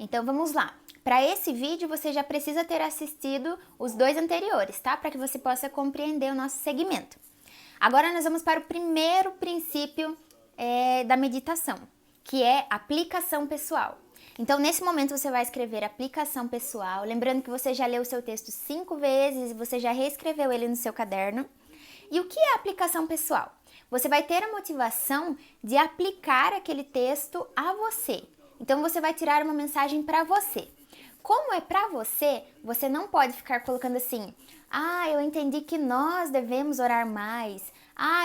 Então vamos lá. Para esse vídeo você já precisa ter assistido os 2 anteriores, tá? Para que você possa compreender o nosso segmento. Agora nós vamos para o primeiro princípio da meditação, que é aplicação pessoal. Então nesse momento você vai escrever aplicação pessoal, lembrando que você já leu o seu texto 5 vezes e você já reescreveu ele no seu caderno. E o que é aplicação pessoal? Você vai ter a motivação de aplicar aquele texto a você. Então você vai tirar uma mensagem para você. Como é para você, você não pode ficar colocando assim: eu entendi que nós devemos orar mais.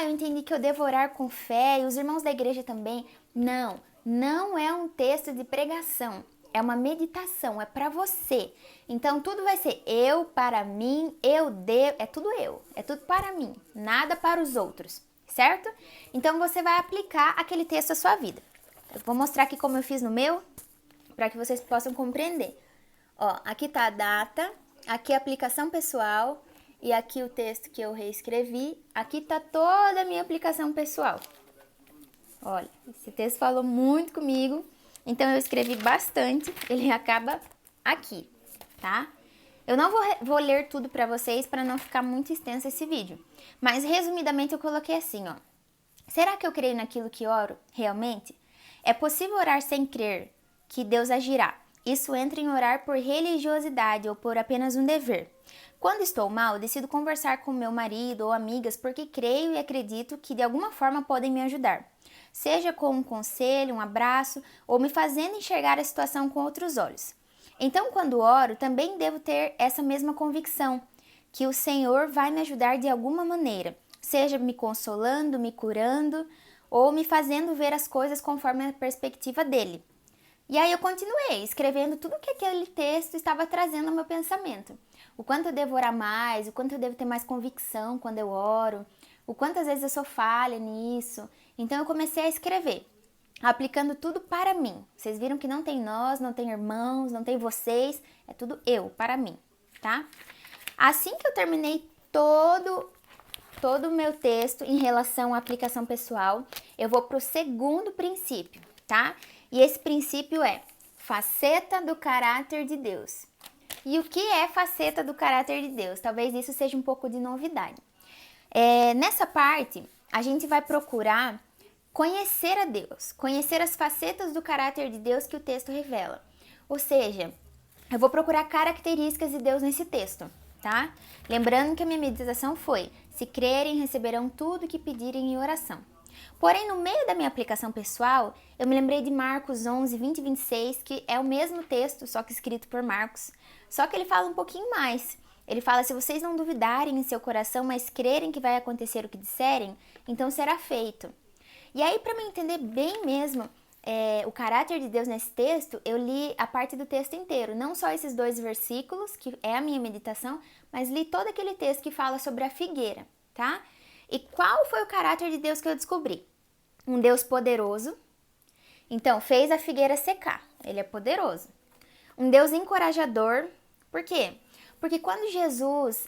Eu entendi que eu devo orar com fé e os irmãos da igreja também. Não é um texto de pregação. É uma meditação, é para você. Então tudo vai ser eu, para mim, eu devo, é tudo para mim, nada para os outros, certo? Então você vai aplicar aquele texto à sua vida. Eu vou mostrar aqui como eu fiz no meu, para que vocês possam compreender. Ó, aqui tá a data, aqui a aplicação pessoal e aqui o texto que eu reescrevi. Aqui tá toda a minha aplicação pessoal. Olha, esse texto falou muito comigo, então eu escrevi bastante, ele acaba aqui, tá? Eu não vou ler tudo pra vocês para não ficar muito extenso esse vídeo, mas resumidamente eu coloquei assim, ó. Será que eu creio naquilo que oro realmente? É possível orar sem crer que Deus agirá. Isso entra em orar por religiosidade ou por apenas um dever. Quando estou mal, decido conversar com meu marido ou amigas porque creio e acredito que de alguma forma podem me ajudar. Seja com um conselho, um abraço ou me fazendo enxergar a situação com outros olhos. Então, quando oro, também devo ter essa mesma convicção, que o Senhor vai me ajudar de alguma maneira, seja me consolando, me curando ou me fazendo ver as coisas conforme a perspectiva dele. E aí eu continuei escrevendo tudo que aquele texto estava trazendo ao meu pensamento. O quanto eu devo orar mais, o quanto eu devo ter mais convicção quando eu oro, o quantas vezes eu sou falha nisso. Então eu comecei a escrever, aplicando tudo para mim. Vocês viram que não tem nós, não tem irmãos, não tem vocês, é tudo eu, para mim, tá? Assim que eu terminei todo o meu texto em relação à aplicação pessoal, eu vou para o segundo princípio, tá? E esse princípio é faceta do caráter de Deus. E o que é faceta do caráter de Deus? Talvez isso seja um pouco de novidade. Nessa parte, a gente vai procurar conhecer a Deus, conhecer as facetas do caráter de Deus que o texto revela. Ou seja, eu vou procurar características de Deus nesse texto, tá? Lembrando que a minha meditação foi: se crerem, receberão tudo o que pedirem em oração. Porém, no meio da minha aplicação pessoal, eu me lembrei de Marcos 11, 20 e 26, que é o mesmo texto, só que escrito por Marcos. Só que ele fala um pouquinho mais. Ele fala: se vocês não duvidarem em seu coração, mas crerem que vai acontecer o que disserem, então será feito. E aí, para me entender bem mesmo o caráter de Deus nesse texto, eu li a parte do texto inteiro. Não só esses 2 versículos, que é a minha meditação, mas li todo aquele texto que fala sobre a figueira, tá? E qual foi o caráter de Deus que eu descobri? Um Deus poderoso. Então, fez a figueira secar. Ele é poderoso. Um Deus encorajador. Por quê? Porque quando Jesus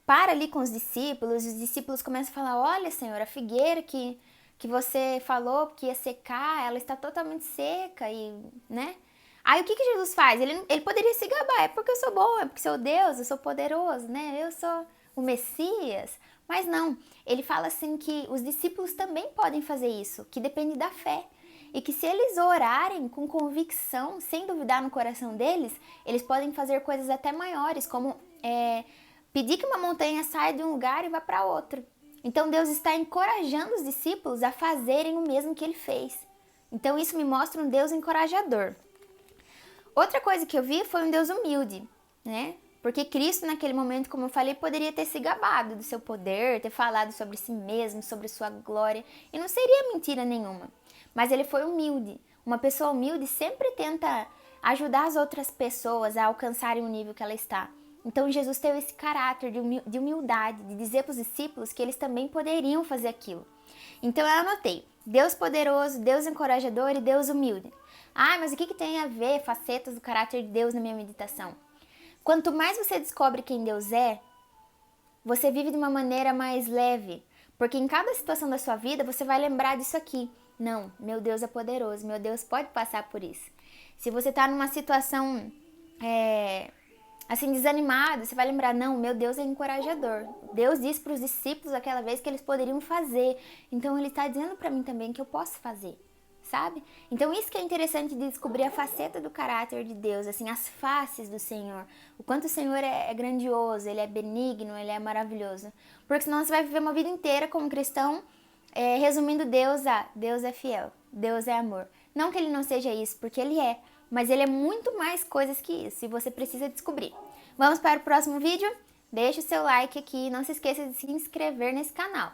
para ali com os discípulos começam a falar: olha, Senhor, a figueira que você falou que ia secar, ela está totalmente seca, e, né? Aí o que Jesus faz? Ele poderia se gabar: é porque eu sou bom, é porque sou Deus, eu sou poderoso, né? Eu sou o Messias. Mas não, ele fala assim que os discípulos também podem fazer isso, que depende da fé. E que se eles orarem com convicção, sem duvidar no coração deles, eles podem fazer coisas até maiores, como pedir que uma montanha saia de um lugar e vá para outro. Então Deus está encorajando os discípulos a fazerem o mesmo que ele fez. Então isso me mostra um Deus encorajador. Outra coisa que eu vi foi um Deus humilde, né? Porque Cristo, naquele momento, como eu falei, poderia ter se gabado do seu poder, ter falado sobre si mesmo, sobre sua glória, e não seria mentira nenhuma. Mas ele foi humilde. Uma pessoa humilde sempre tenta ajudar as outras pessoas a alcançarem o nível que ela está. Então Jesus teve esse caráter de humildade, de dizer para os discípulos que eles também poderiam fazer aquilo. Então eu anotei: Deus poderoso, Deus encorajador e Deus humilde. Mas o que tem a ver facetas do caráter de Deus na minha meditação? Quanto mais você descobre quem Deus é, você vive de uma maneira mais leve, porque em cada situação da sua vida você vai lembrar disso aqui. Não, meu Deus é poderoso, meu Deus pode passar por isso. Se você tá numa situação assim, desanimado, você vai lembrar, não, meu Deus é encorajador. Deus disse para os discípulos aquela vez que eles poderiam fazer. Então ele está dizendo para mim também que eu posso fazer, sabe? Então isso que é interessante de descobrir a faceta do caráter de Deus, assim, as faces do Senhor. O quanto o Senhor é grandioso, ele é benigno, ele é maravilhoso. Porque senão você vai viver uma vida inteira como cristão, resumindo Deus a Deus é fiel, Deus é amor. Não que ele não seja isso, porque ele é. Mas ele é muito mais coisas que isso e você precisa descobrir. Vamos para o próximo vídeo? Deixe o seu like aqui e não se esqueça de se inscrever nesse canal.